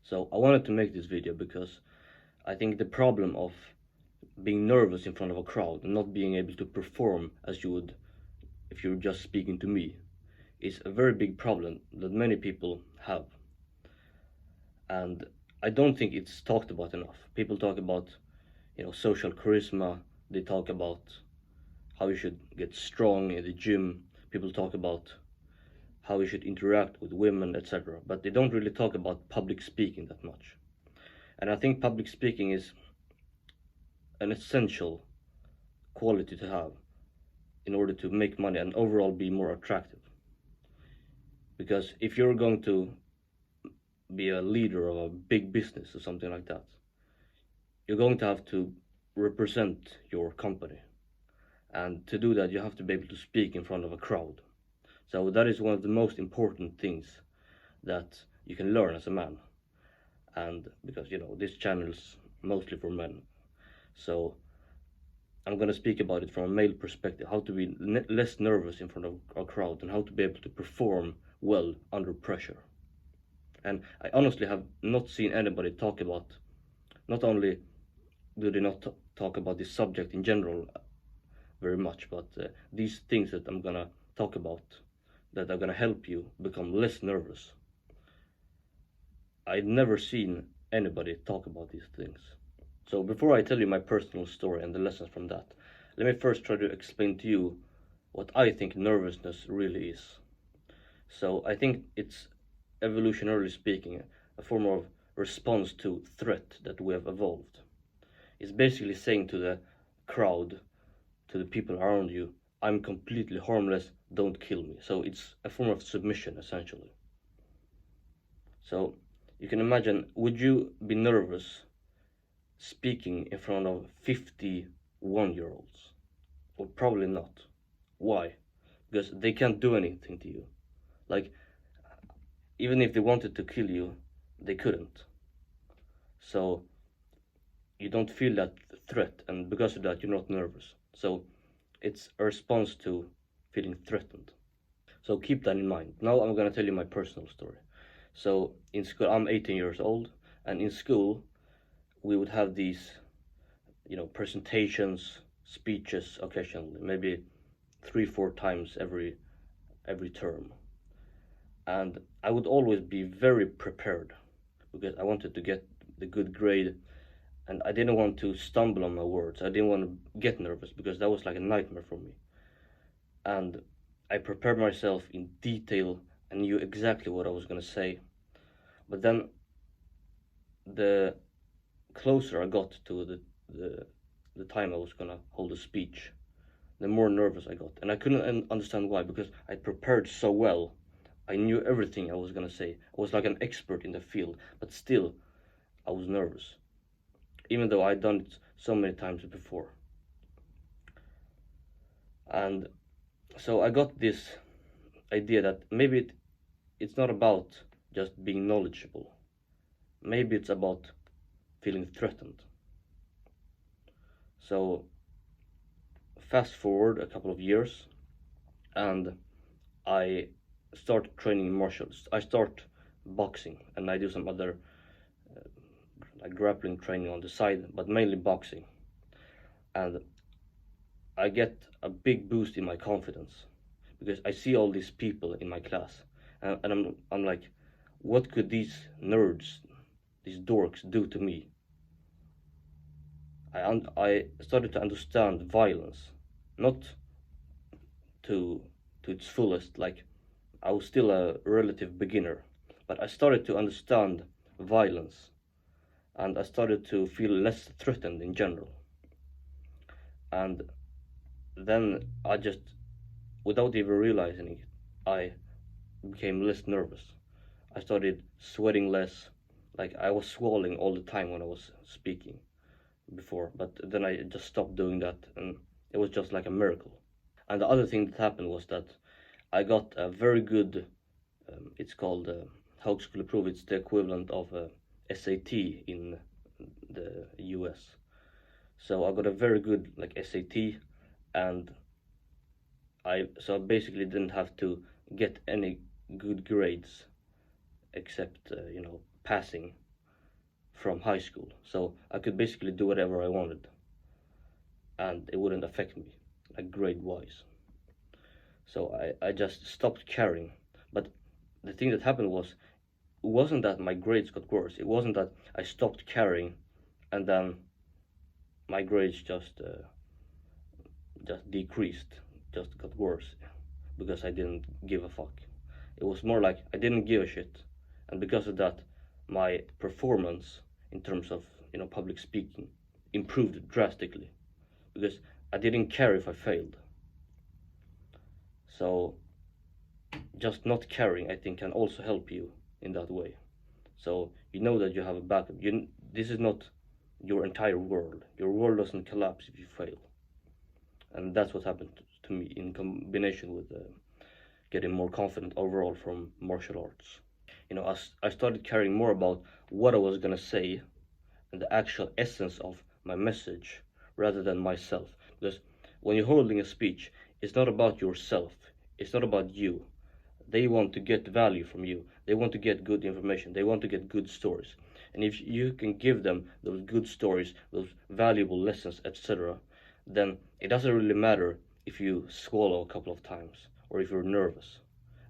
So I wanted to make this video because I think the problem of being nervous in front of a crowd and not being able to perform as you would if you were just speaking to me is a very big problem that many people have. And I don't think it's talked about enough. People talk about, social charisma. They talk about how you should get strong in the gym. People talk about how you should interact with women, etc. But they don't really talk about public speaking that much. And I think public speaking is an essential quality to have in order to make money and overall be more attractive. Because if you're going to be a leader of a big business or something like that, you're going to have to represent your company. And to do that, you have to be able to speak in front of a crowd. So that is one of the most important things that you can learn as a man. And because, this channel is mostly for men. So I'm going to speak about it from a male perspective, how to be less nervous in front of a crowd and how to be able to perform well under pressure. And I honestly have not seen anybody talk about, not only do they not talk about this subject in general very much, but these things that I'm gonna talk about that are gonna help you become less nervous. I've never seen anybody talk about these things. So before I tell you my personal story and the lessons from that, let me first try to explain to you what I think nervousness really is. So I think it's, evolutionarily speaking, a form of response to threat that we have evolved. It's basically saying to the crowd, to the people around you, I'm completely harmless, don't kill me. So it's a form of submission, essentially. So you can imagine, would you be nervous speaking in front of 51-year-olds? Well, probably not. Why? Because they can't do anything to you. Like, even if they wanted to kill you, they couldn't. So you don't feel that threat, and because of that, you're not nervous. So it's a response to feeling threatened. So keep that in mind. Now I'm gonna tell you my personal story. So in school, I'm 18 years old, and in school, we would have these, presentations, speeches occasionally, maybe 3-4 times every term. And I would always be very prepared because I wanted to get the good grade, and I didn't want to stumble on my words. I didn't want to get nervous because that was like a nightmare for me. And I prepared myself in detail and knew exactly what I was going to say. But then the closer I got to the time I was going to hold a speech, the more nervous I got. And I couldn't understand why, because I prepared so well. I knew everything I was going to say. I was like an expert in the field, but still I was nervous, even though I'd done it so many times before. And so I got this idea that maybe it's not about just being knowledgeable. Maybe it's about feeling threatened. So fast forward a couple of years, and I start training martial arts. I start boxing, and I do some other like grappling training on the side, but mainly boxing. And I get a big boost in my confidence because I see all these people in my class, and I'm like, what could these nerds, these dorks, do to me? I started to understand violence, not to its fullest. Like, I was still a relative beginner, but I started to understand violence, and I started to feel less threatened in general. And then I just, without even realizing it, I became less nervous. I started sweating less. Like, I was swallowing all the time when I was speaking before, but then I just stopped doing that, and it was just like a miracle. And the other thing that happened was that I got a very good, it's called Högskoleprov. It's the equivalent of SAT in the US. So I got a very good SAT, and I basically didn't have to get any good grades except passing. from high school, so I could basically do whatever I wanted and it wouldn't affect me, like grade wise. So I just stopped caring. But the thing that happened was, it wasn't that my grades got worse, it wasn't that I stopped caring and then my grades just decreased, just got worse because I didn't give a fuck. It was more like I didn't give a shit, and because of that, my performance in terms of public speaking improved drastically because I didn't care if I failed. So just not caring, I think, can also help you in that way. So you know that you have a backup. This is not your entire world. Your world doesn't collapse if you fail. And that's what happened to me in combination with getting more confident overall from martial arts. As I started caring more about what I was gonna say and the actual essence of my message rather than myself. Because when you're holding a speech, it's not about yourself, it's not about you. They want to get value from you, they want to get good information, they want to get good stories. And if you can give them those good stories, those valuable lessons, etc., then it doesn't really matter if you swallow a couple of times or if you're nervous.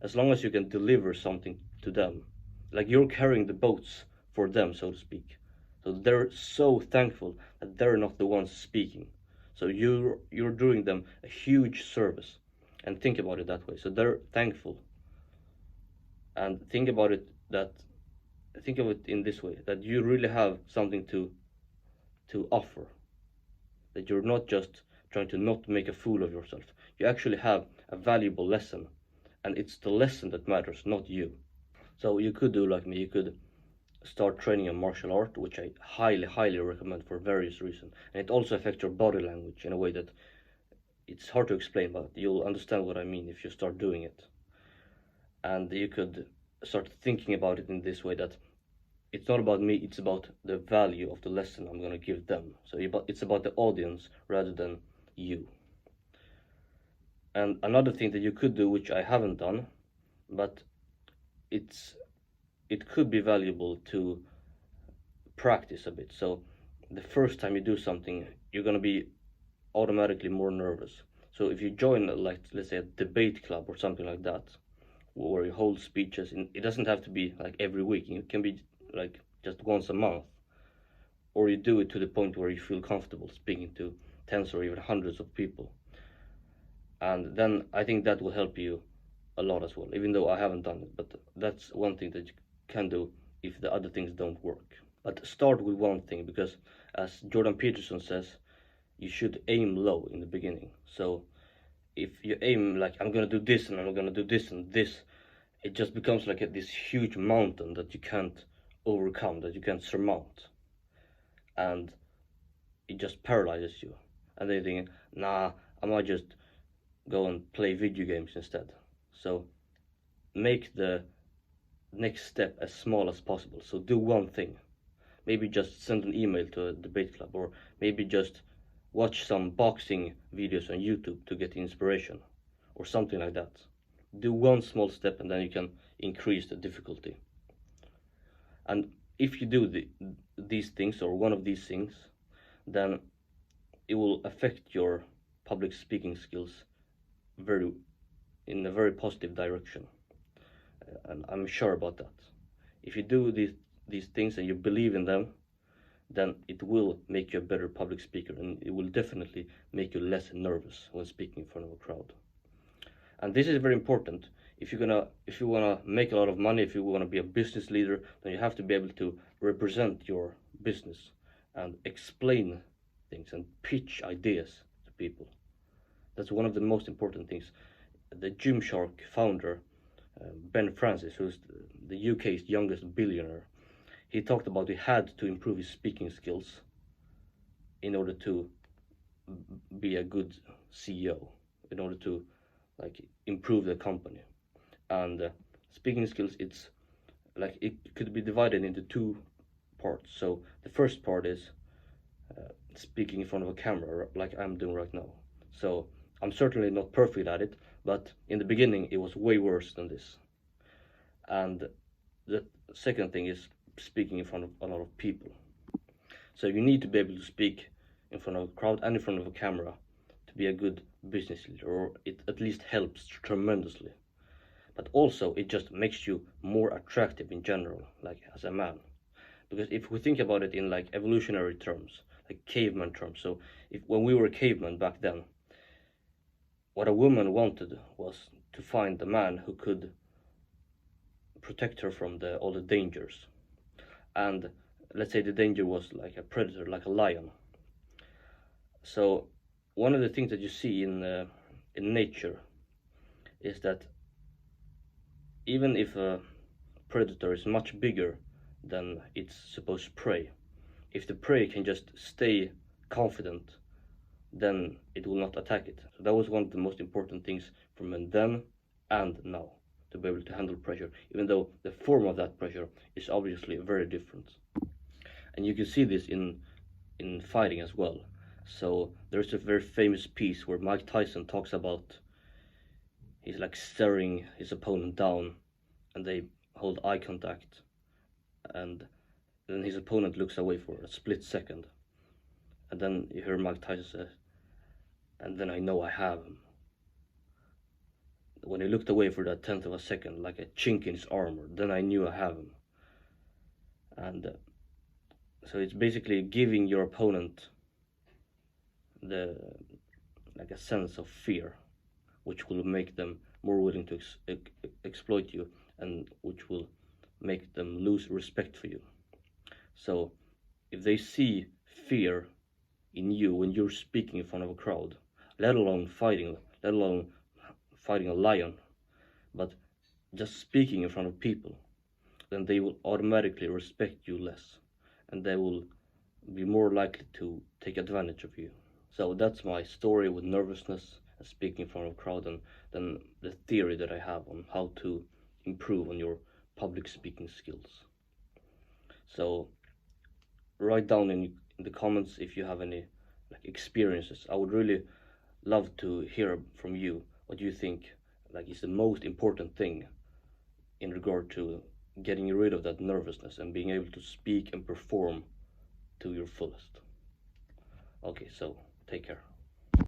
As long as you can deliver something to them, like you're carrying the boats for them, so to speak. So they're so thankful that they're not the ones speaking. So you're doing them a huge service. And think about it that way. So they're thankful. And think of it in this way, that you really have something to offer. That you're not just trying to not make a fool of yourself. You actually have a valuable lesson. And it's the lesson that matters, not you. So you could do like me, you could start training a martial art, which I highly recommend for various reasons. And it also affects your body language in a way that it's hard to explain, but you'll understand what I mean if you start doing it. And you could start thinking about it in this way, that it's not about me, it's about the value of the lesson I'm going to give them. So it's about the audience rather than you. And another thing that you could do, which I haven't done, but it could be valuable to practice a bit. So the first time you do something, you're going to be automatically more nervous. So if you join, like, let's say a debate club or something like that, where you hold speeches, it doesn't have to be like every week, it can be like just once a month, or you do it to the point where you feel comfortable speaking to tens or even hundreds of people. And then I think that will help you a lot as well, even though I haven't done it. But that's one thing that you can do if the other things don't work. But start with one thing, because as Jordan Peterson says, you should aim low in the beginning. So if you aim like, I'm gonna do this and I'm gonna do this and this, it just becomes like this huge mountain that you can't overcome, that you can't surmount, and it just paralyzes you. And then you think, nah, I might just go and play video games instead. So make the next step as small as possible. So do one thing. Maybe just send an email to a debate club, or maybe just watch some boxing videos on YouTube to get inspiration, or something like that. Do one small step and then you can increase the difficulty. And if you do these things, or one of these things, then it will affect your public speaking skills in a very positive direction. And I'm sure about that. If you do these things and you believe in them, then it will make you a better public speaker, and it will definitely make you less nervous when speaking in front of a crowd. And this is very important. If you wanna make a lot of money, if you wanna be a business leader, then you have to be able to represent your business and explain things and pitch ideas to people. That's one of the most important things. The Gymshark founder, Ben Francis, who's the UK's youngest billionaire, he talked about he had to improve his speaking skills in order to be a good CEO, in order to improve the company. And speaking skills, it's like, it could be divided into two parts. So the first part is speaking in front of a camera, like I'm doing right now. So I'm certainly not perfect at it, but in the beginning it was way worse than this. And the second thing is speaking in front of a lot of people. So you need to be able to speak in front of a crowd and in front of a camera to be a good business leader, or it at least helps tremendously. But also it just makes you more attractive in general, like as a man. Because if we think about it in like evolutionary terms, like caveman terms, so if when we were cavemen back then, what a woman wanted was to find the man who could protect her from all the dangers. And let's say the danger was like a predator, like a lion. So one of the things that you see in nature is that even if a predator is much bigger than its supposed prey, if the prey can just stay confident, then it will not attack it. So that was one of the most important things for men then and now, to be able to handle pressure, even though the form of that pressure is obviously very different. And you can see this in fighting as well. So there's a very famous piece where Mike Tyson talks about he's like staring his opponent down and they hold eye contact, and then his opponent looks away for a split second, and then you hear Mike Tyson say, and then I know I have him. When he looked away for that 10th of a second, like a chink in his armor, then I knew I have him. And so it's basically giving your opponent like a sense of fear, which will make them more willing to exploit you, and which will make them lose respect for you. So if they see fear in you when you're speaking in front of a crowd, let alone fighting a lion, but just speaking in front of people, then they will automatically respect you less, and they will be more likely to take advantage of you. So that's my story with nervousness and speaking in front of a crowd, and then the theory that I have on how to improve on your public speaking skills. So write down in the comments if you have any like experiences. I would really love to hear from you what you think like is the most important thing in regard to getting rid of that nervousness and being able to speak and perform to your fullest. Okay, so take care.